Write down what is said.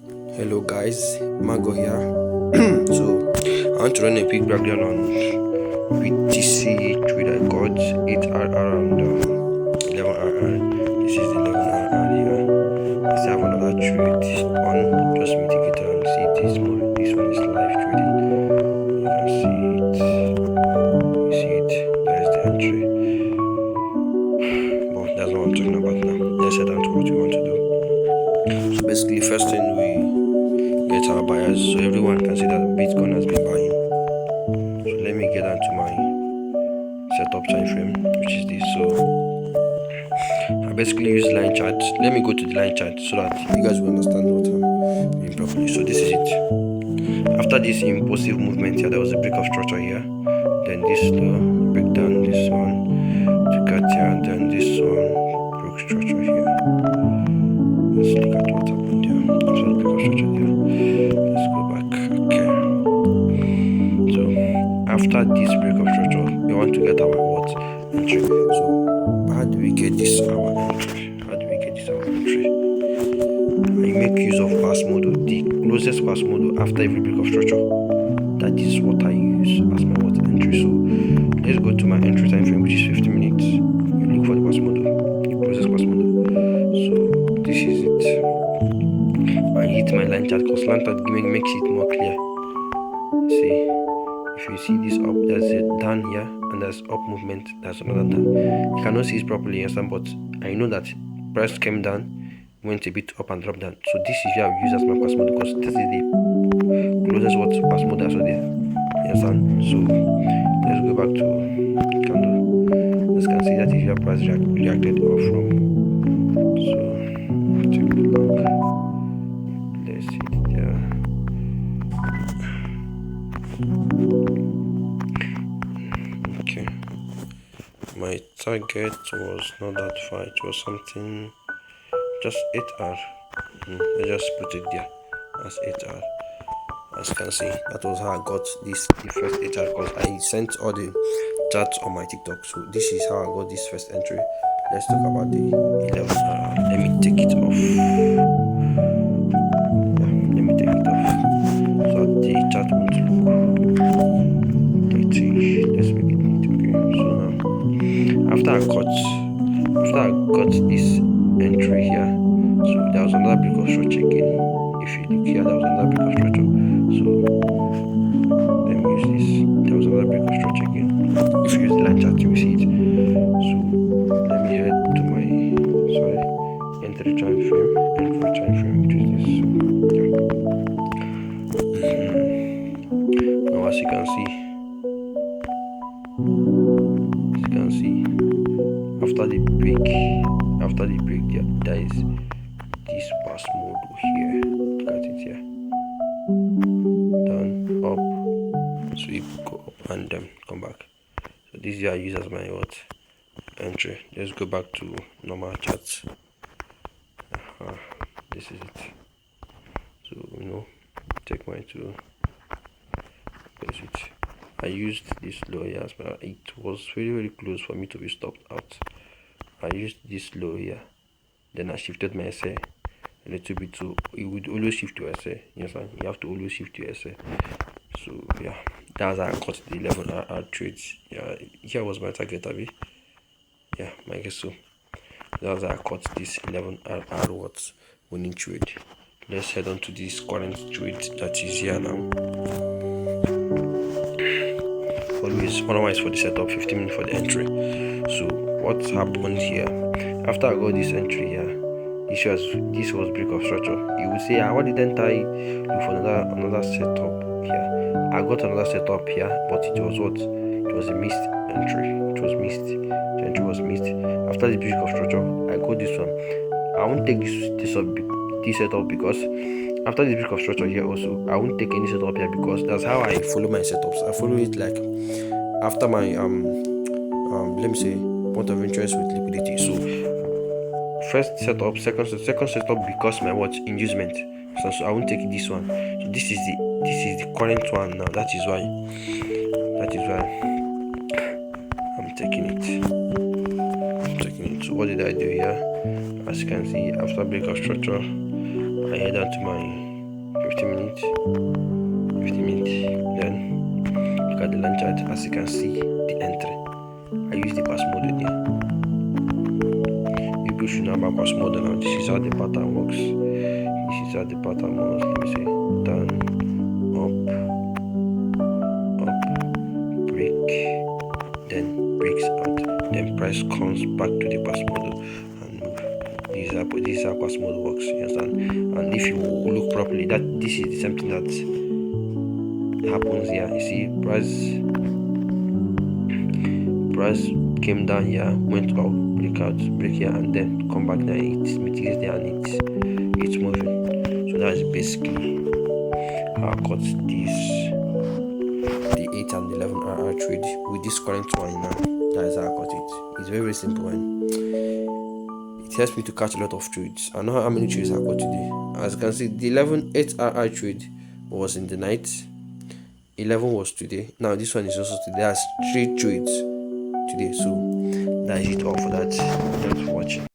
Hello guys, Mago here. So I want to run a quick breakdown on BTC trade I got 8R around 11RR. This is the 11RR here. I still have another trade on. Just me take it and see this more. This one is live trading. You can see it. You see it. That is the entry. But that's not what I'm talking about now. Let's head on to what we want to do. So basically, first thing we get our buyers so everyone can see that Bitcoin has been buying. So let me get onto my setup time frame, which is this. So I basically use line chart. Let me go to the line chart so that you guys will understand what I'm doing properly. So this is it. After this impulsive movement here, there was a break of structure here, then this slow break down, this one to cut here, and then this one broke structure here. Let's look at what happened here. After the break of structure there, let's go back. Okay. So after this break of structure, we want to get our what entry. So how do we get this our entry? How do we get this our entry? I make use of pass model, the closest pass model after every break of structure. That is what I use as my what entry. So let's go to my entry time frame, which is 15 minutes. You look for the pass model, the closest pass model. So this is it. I hit my line chart because line chart makes it more clear. See, if you see this up, there's a down here and there's up movement, there's another down. You cannot see it properly, but I know that price came down, went a bit up and dropped down. So this is where I use as my pass model because this is the closest what pass model as well there. You understand? So let's go back to candle. As you can see, that is where price reacted off from. So take a look. Let's see it there. Okay, my target was not that far, it was something just 8R. I just put it there as 8R. As you can see, that was how I got this the first 8R because I sent all the charts on my TikTok. So this is how I got this first entry. Let's talk about the 11R. Let me take it off. Let me take it off so the chart won't look dirty. Let's make it neat. Okay, so now after I got this entry here, so there was another break of structure again. If you look here, there was another break of structure. So let me use this. There was another break of structure again. If you use the line chart, you will see it. So let me head to my entry time frame, which is this. Now as you can see, after the break there is this pass model here. Look at it here. Down, up, sweep, go up and come back. So this is I use as my what entry. Let's go back to normal charts. This is it. So take mine to place it. I used this low here, but it was very close for me to be stopped out. I used this low here, then I shifted my SA a little bit, so it would always shift to SA. Yes, you have to always shift to SA. So yeah, that's how I caught the 11R trades. Yeah, here was my target, Abby. Yeah, I guess so. That's how I caught this 11R what winning trade. Let's head on to this current trade that is here now. Always 1 hour is for the setup, 15 minutes for the entry. So what's happened here? After I got this entry here, this was break of structure. You would say, why didn't I look for another setup here? I got another setup here, but it was what? It was a missed entry. It was missed. The entry was missed. After the break of structure, I got this one. I won't take this setup because after the break of structure here also, I won't take any setup here because that's how I follow my setups. I follow it like after my let me say point of interest with liquidity. So first setup, second setup because my what inducement. So I won't take this one. So this is the current one now. That is why I'm taking it. So what did I do here? As you can see, after break of structure, I head down to my 50 minutes, 50 minutes. Then look at the line chart. As you can see, the entry. I use the pass model here. You should know about pass model now. This is how the pattern works. This is how the pattern works. Let me say down, up, break, then breaks out, then price comes back to the pass model and move. This is how pass model works. You understand? And if you look properly, this is the same thing that happens here. You see, price came down here, went up, break here, and then come back now. It mitigates there and it's moving. So that's basically how I caught the 8 and 11 RR trade with this current one now. That is how I got it. It's very, very simple and it helps me to catch a lot of trades. I know how many trades I got today. As you can see, the 8 RR trade was in the night, 11 was today. Now this one is also today. That's 3 trades today. So that is it all for that. Thanks for watching.